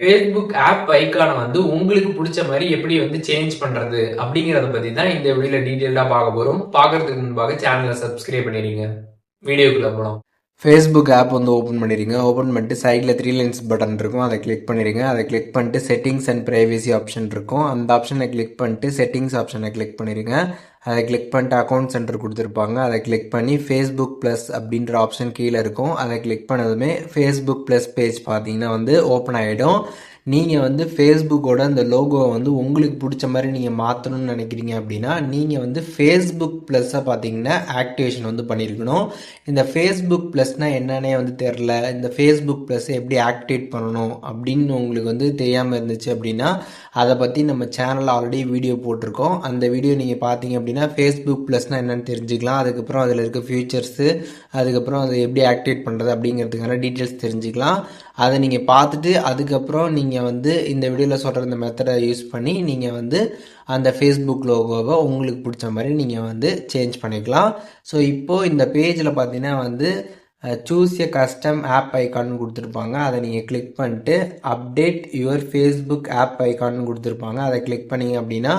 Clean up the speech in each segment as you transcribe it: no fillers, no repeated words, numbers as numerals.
Facebook app ஐகான வந்து உங்களுக்கு புடிச்ச மாரி எப்படி வந்து சேஞ்ச் பண்றது? அப்படிங்கிறத பத்தி தான் இந்த வீடியோல டீட்டெயில்டா பார்க்க போறோம். பார்க்கறதுக்கு முன்பாக சேனல சப்ஸ்கிரைப் பண்ணிடுங்க. வீடியோக்குள்ள போலாம். Facebook ஆப் வந்து ஓப்பன் பண்ணிடுங்க. ஓப்பன் பண்ணிட்டு சைடில் 3 லைன்ஸ் பட்டன் இருக்கும். அதை கிளிக் பண்ணிடுங்க. அதை கிளிக் பண்ணிட்டு செட்டிங்ஸ் அண்ட் பிரைவசி ஆப்ஷன் இருக்கும். அந்த ஆப்ஷனை கிளிக் பண்ணிட்டு செட்டிங்ஸ் ஆப்ஷனை கிளிக் பண்ணிடுங்க. அதை கிளிக் பண்ணிட்டு அக்கௌண்ட் சென்டர் கொடுத்துருப்பாங்க. அதை கிளிக் பண்ணி Facebook ப்ளஸ் அப்படின்ற ஆப்ஷன் கீழே இருக்கும். அதை கிளிக் பண்ணதுமே Facebook ப்ளஸ் பேஜ் பார்த்தீங்கன்னா வந்து ஓப்பன் ஆகிடும். நீங்கள் வந்து ஃபேஸ்புக்கோட அந்த லோகோவை வந்து உங்களுக்கு பிடிச்ச மாதிரி நீங்கள் மாற்றணும்னு நினைக்கிறீங்க அப்படின்னா நீங்கள் வந்து ஃபேஸ்புக் ப்ளஸ்ஸை பார்த்தீங்கன்னா ஆக்டிவேஷன் வந்து பண்ணியிருக்கணும். இந்த ஃபேஸ்புக் ப்ளஸ்னால் என்னன்னே வந்து தெரில, இந்த ஃபேஸ்புக் ப்ளஸ் எப்படி ஆக்டிவேட் பண்ணணும் அப்படின்னு உங்களுக்கு வந்து தெரியாமல் இருந்துச்சு அப்படின்னா அதை பற்றி நம்ம சேனலில் ஆல்ரெடி வீடியோ போட்டிருக்கோம். அந்த வீடியோ நீங்கள் பார்த்தீங்க அப்படின்னா ஃபேஸ்புக் ப்ளஸ்னால் என்னென்னு தெரிஞ்சுக்கலாம். அதுக்கப்புறம் அதில் இருக்க ஃபியூச்சர்ஸு, அதுக்கப்புறம் அதை எப்படி ஆக்டிவேட் பண்ணுறது அப்படிங்கிறதுக்கான டீட்டெயில்ஸ் தெரிஞ்சுக்கலாம். அதை நீங்கள் பார்த்துட்டு அதுக்கப்புறம் நீங்கள் வந்து இந்த வீடியோவில் சொல்கிற இந்த மெத்தடை யூஸ் பண்ணி நீங்கள் வந்து அந்த ஃபேஸ்புக் லோகோவை உங்களுக்கு பிடிச்ச மாதிரி நீங்கள் வந்து சேஞ்ச் பண்ணிக்கலாம். ஸோ இப்போது இந்த பேஜில் பார்த்தீங்கன்னா வந்து சூஸ் எ கஸ்டம் ஆப் ஐக்கான்னு கொடுத்துருப்பாங்க. அதை நீங்கள் கிளிக் பண்ணிட்டு அப்டேட் யுவர் ஃபேஸ்புக் ஆப் ஐக்கான்னு கொடுத்துருப்பாங்க. அதை கிளிக் பண்ணிங்க அப்படின்னா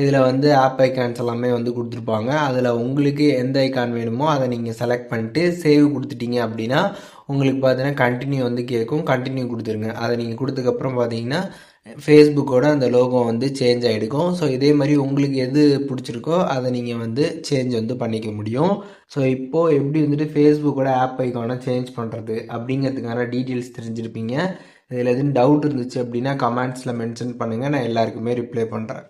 இதில் வந்து ஆப் ஐக்கான்ஸ் எல்லாமே வந்து கொடுத்துருப்பாங்க. அதில் உங்களுக்கு எந்த ஐக்கான் வேணுமோ அதை நீங்கள் செலக்ட் பண்ணிட்டு சேவ் கொடுத்துட்டீங்க அப்படின்னா உங்களுக்கு பார்த்தீங்கன்னா கண்டினியூ வந்து கேட்கும். கண்டினியூ கொடுத்துருங்க. அதை நீங்கள் கொடுத்ததுக்கப்புறம் பார்த்தீங்கன்னா ஃபேஸ்புக்கோட அந்த லோகோ வந்து சேஞ்ச் ஆகிடுக்கும். ஸோ இதே மாதிரி உங்களுக்கு எது பிடிச்சிருக்கோ அதை நீங்கள் வந்து சேஞ்ச் வந்து பண்ணிக்க முடியும். ஸோ இப்போது எப்படி வந்துட்டு ஃபேஸ்புக்கோட ஆப் ஐக்கானை சேஞ்ச் பண்ணுறது அப்படிங்கிறதுக்கான டீட்டெயில்ஸ் தெரிஞ்சிருப்பீங்க. இதில் எதுவும் டவுட் இருந்துச்சு அப்படின்னா கமெண்ட்ஸில் மென்ஷன் பண்ணுங்கள். நான் எல்லாருக்குமே ரிப்ளை பண்ணுறேன்.